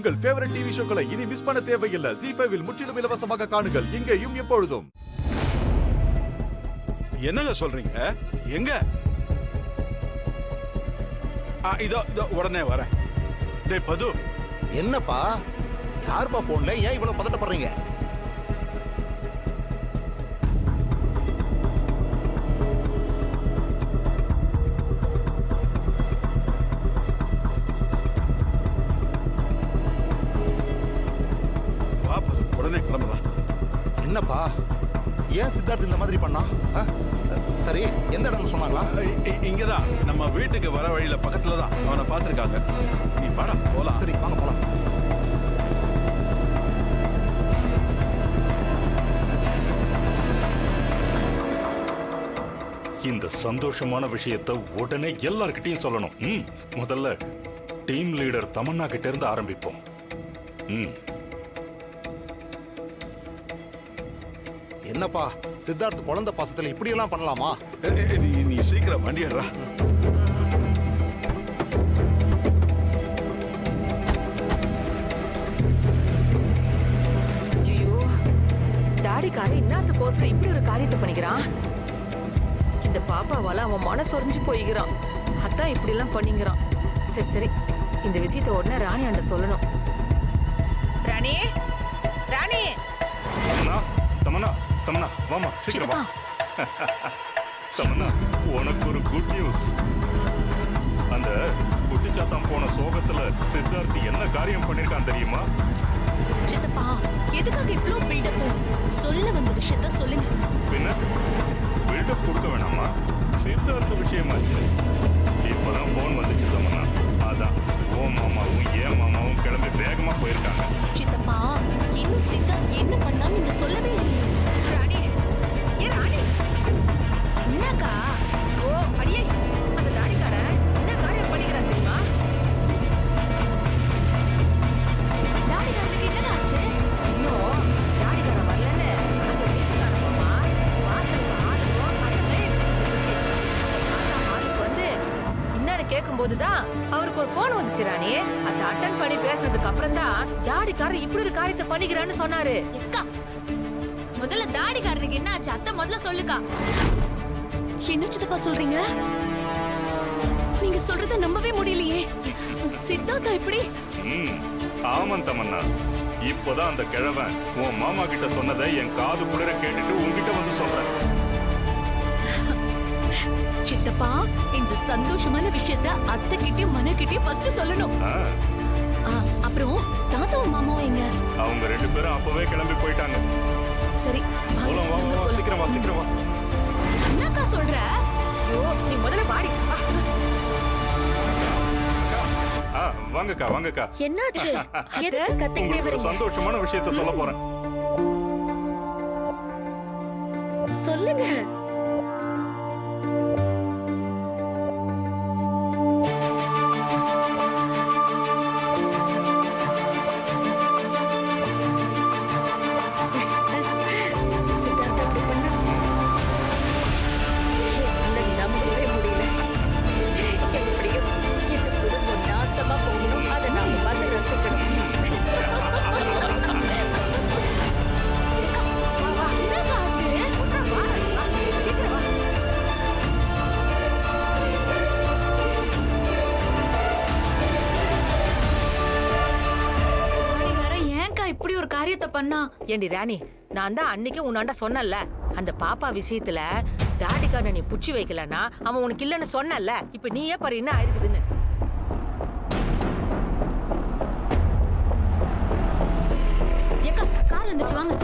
உங்கள் favourite TV ஷோக்களை இனி miss பண்ண தேவையில்லை. ZEE5 இல் முற்றிலும் இலவசமாக காணுங்கள். இங்கேயும் எப்பொழுதும். என்னங்க சொல்றீங்க? எங்க? இதோ உடனே வரேன். டேய் பது, என்னப்பா? யாருப்பா போன்ல? ஏன் இவ்வளவு பதட்டப்படுறீங்க? வா பது, உடனே கிளம்பலாம். என்னப்பா? ஏன் சித்தார்த் இந்த மாதிரி பண்ணா? சரி, எந்த இடம்னு சொன்னாங்களா? இங்கதான் நம்ம வீட்டுக்கு வர வழியில பக்கத்துல தான் அவனை பார்த்திருக்காங்க. நீ வாடா போலாம். சரி வாங்க போலாம். இந்த சந்தோஷமான விஷயத்தை உடனே எல்லார்கிட்டையும் சொல்லணும். முதல்ல டீம் லீடர் தமன்னா கிட்ட இருந்து ஆரம்பிப்போம். என்னப்பா சித்தார்த் குழந்தை பாசத்துல இப்படி எல்லாம் பண்ணலாமா? நீ சீக்கிரம் வண்டி ஏறா. ஐயோ, டாடிக்காரன் இன்னத்துக்கோசரம் இப்படி ஒரு காரியத்தை பண்ணிக்கிறான். இந்த பாப்பாவால அவன் மனசு உடைஞ்சு போய்கிறான். அதான் இப்படி எல்லாம் பண்ணிக்கிறான். சரி சரி, இந்த விஷயத்தை உடனே ராணி அண்ட சொல்லணும். ராணி, ராணி. தமன்னா, தமன்னா, வாமா சீக்கிரம் வா. தமன்னா, உனக்கு ஒரு குட் நியூஸ். அந்த குட்டிச்சாத்தான் போன சோகத்துல சித்தார்த் என்ன காரியம் பண்ணிருக்கான் தெரியுமா? சித்தப்பா, எதுக்காக இவ்ளோ பில்டப்? சொல்ல வந்த விஷயத்த சொல்லுங்க. பின்ன பில்டப் கொடுக்க வேணாமா? சித்தார்த் விஷயமாச்சு. இப்பதான் போன் வந்துச்சு தமன்னா. அதான் ஓ மாமாவும் ஏன் மாமாவும் கிளம்பி வேகமா போயிருக்காங்க. சித்தப்பா, இன்னும் சித்தார்த் என்ன பண்ணா நீங்க சொல்லவே இல்லையே. ராணி, ஏ ராணி. என்னக்கா? ஓ அடியே, அந்த டாடிக்காரன் என்ன காரியம் பண்ணிக்கிறான் தெரியுமா? டாடிக்காரனுக்கு என்னடா ஆச்சு? இன்னும் டாடிக்காரன் வரலன்னு அந்த வீட்டுக்கார மாமா வாசலுக்கு ஆளுக்கும் கடமை எடுத்துச்சு. ஆளுக்கு வந்து என்னன்னு கேட்கும்போதுதான் அவருக்கு ஒரு போன் வந்துச்சு. ராணி, அதை அட்டன் பண்ணி பேசினதுக்கு அப்புறம் தான் டாடிக்காரன் இப்படி ஒரு காரியத்தை பண்ணிக்கிறான்னு சொன்னாரு. அக்கா, முதல்ல டாடிக்காரனுக்கு என்ன ஆச்சு? அத்தை முதல்ல சொல்லுக்கா. என்ன சித்தப்பா சொல்றீங்க? நீங்க சொல்றத நம்பவே முடியலையே. சித்தார்த்தா இப்படி? ஆமாம் தமன்னா, இப்போதான் அந்த கிழவன் உன் மாமா கிட்ட சொன்னதை என் காது குளிர கேட்டுட்டு உன்கிட்ட வந்து சொல்றேன். சித்தப்பா, இந்த சந்தோஷமான விஷயத்த அத்தை கிட்டயும் மன கிட்டயும் ஃபர்ஸ்ட் சொல்லணும். அப்புறம் தாத்தாவும் மாமாவும் எங்க? அவங்க ரெண்டு பேரும் அப்பவே கிளம்பி போயிட்டாங்க. சரி, போலாம், வா வா, சீக்கிரம் வா, சீக்கிரம் வா. என்னக்கா சொல்ற? ஐயோ, நீ முதல்ல பாடி. வாங்கக்கா, வாங்கக்கா. என்னாச்சு? எதுக்கு கத்திக்கிட்டே உங்களுக்கு வரீங்க? சந்தோஷமான விஷயத்த சொல்ல போறேன். சொல்லுங்க. சித்தார்த்தா அப்படி பண்ணா என்னால நம்பவே முடியல. எப்படியும் இந்த குடும்பம் நாசமா போகணும். அதை நாம பார்த்து ரசிக்கணும். என்னக்கா ஆச்சு? சீக்கிரம் வா. ஏன்க்கா இப்படி ஒரு காரியத்தை பண்ணா? ஏண்டி ராணி, நான் தான் அன்னைக்கு உன்னாண்ட சொன்னல, அந்த பாப்பா விஷயத்துல டாடிக்காரனை நீ புடிச்சு வைக்கலன்னா அவன் உனக்கு இல்லன்னு சொன்னல. இப்ப நீயே பாரு என்ன ஆயிருக்குதுன்னு. ஏக்கா, கார் வந்துச்சு, வாங்க.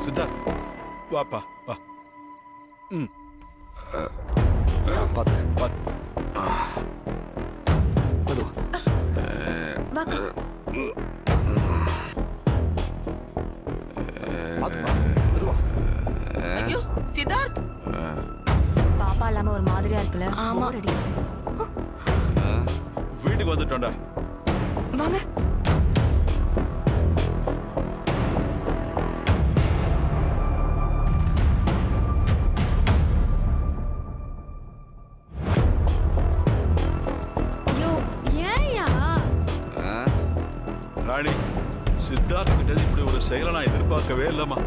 சித்தார்த், வாப்பா வா. பாத்து மெதுவா. வாக்கா. பாத்துப்பா, மெதுவா. ஐயோ சித்தார்த், பாப்பா இல்லாம ஒரு மாதிரியா இருக்குல்ல? ஆமா. வீட்டுக்கு வந்துட்டோம்டா. வாங்க. செயலை நான் எதிர்பார்க்கவே இல்லம்மா.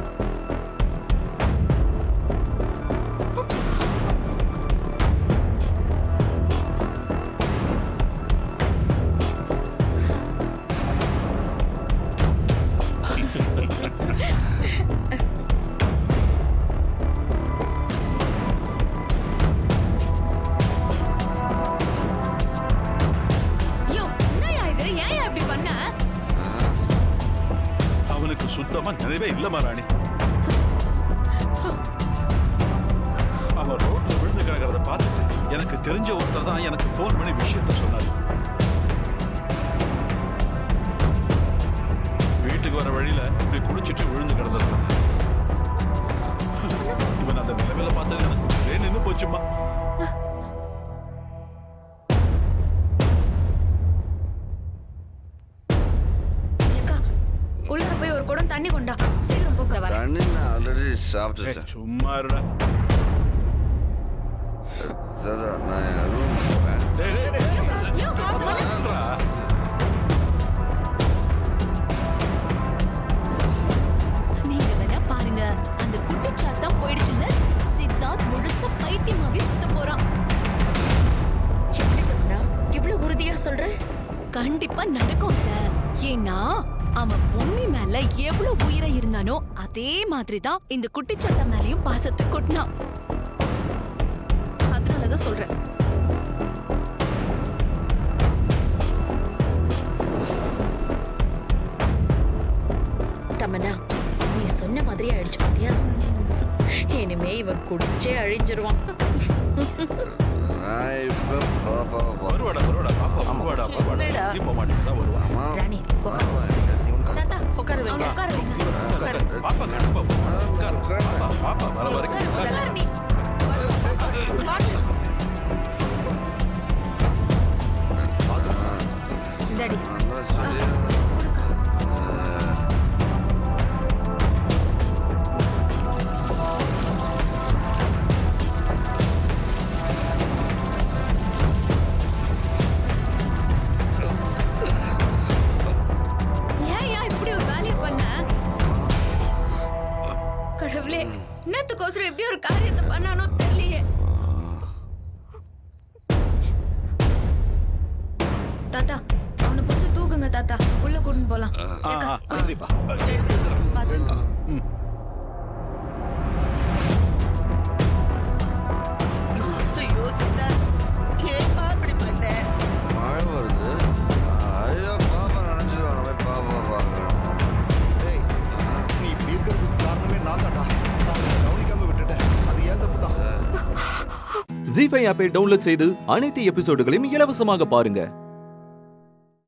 ஐயோ என்னையா இது? ஏன் இப்படி பண்ண? அவனுக்கு சுத்தமா நினைவே இல்லம்மா ராணி. அவன் ரோட்ல விழுந்து கிடக்கிறத பார்த்துட்டு எனக்கு தெரிஞ்ச ஒருத்தர் தான் எனக்கு போன் பண்ணி விஷயத்த சொன்னாரு. வீட்டுக்கு வர வழியில இப்படி குடிச்சிட்டு விழுந்து கிடந்திருக்கான். இவன் அந்த நிலைமையில பார்த்தது எனக்கு நின்று போச்சுமா. ஏக்கா உள்ளார போய் ஒரு குடம் தண்ணி கொண்டா. சீக்கிரம் போக்க வர. தண்ணி நான் ஆல்ரெடி சாப்பிட்டுட்டேன். சும்மா இருடா. தாத்தா, நான் என் room போறேன். டேய், டேய், டேய். ஐயோ பாத்து சொல்றா. நீங்க வேணா பாருங்க, அந்த குட்டிச்சாத்தான் போயிடுச்சுல்ல. சித்தார்த் முழுசா பைத்தியமாவே சுத்த போறான். எப்படி கண்ணா இவ்வளவு உறுதியா சொல்ற? கண்டிப்பா நடக்கும் அத்தை. ஏன்னா அவன் பொன்னி மேல எவ்வளவு உயிரை இருந்தானோ அதே மாதிரிதான் இந்த குட்டிச்சாத்தா மேலயும் பாசத்தை கொட்டினான். அதனாலதான் சொல்றேன். தமனா, நீ சொன்ன மாதிரியே அழிச்சு பாத்தியா? இனிமே இவன் குடிச்சே அழிஞ்சிருவான். நான் இப்ப பாப்பாவை பார்ப்பேன். வருவாடா பாப்பா வருவாடா. என்னடா? நீ போக மாட்டேன் தான் வருவா. அம்மா, ராணி பாப்பா எங்க? தாத்தா உட்கார வைங்க. அவனை உட்கார வைங்க. பாப்பா கண்டிப்பா பாப்பா வர வரைக்கும் உட்காரு. உட்காரு நீ. இந்தாடி. அதான் சரி. ஏன் இப்படி ஒரு வேலையை பண்ண? கடவுளே, என்னத்துக்கோசரம் இப்படி ஒரு காரியத்தை பண்ணானோ தெரியலையே. தாத்தா அவனை பிடிச்சி தூக்குங்க தாத்தா. உள்ள கூட்டின்னு போலாம். நன்றிப்பா. ஐயோ சித்தார்த், ஏன்பா இப்படி பண்ண? மழை வருது. ஐயோ, பாப்பா நினைச்சிருவாங்க. போய் பாப்பா பார்க்கறேன். டேய், நீ இப்படி இருக்கிறதுக்கு காரணமே நான் தான்டா. நான் உன்னை கவனிக்காம விட்டுட்டேன். அது ஏன் தப்பு தான். ஜீ5 ஆப்பை டவுன்லோட் செய்து அனைத்து எபிசோடுகளையும் இலவசமாக பாருங்க.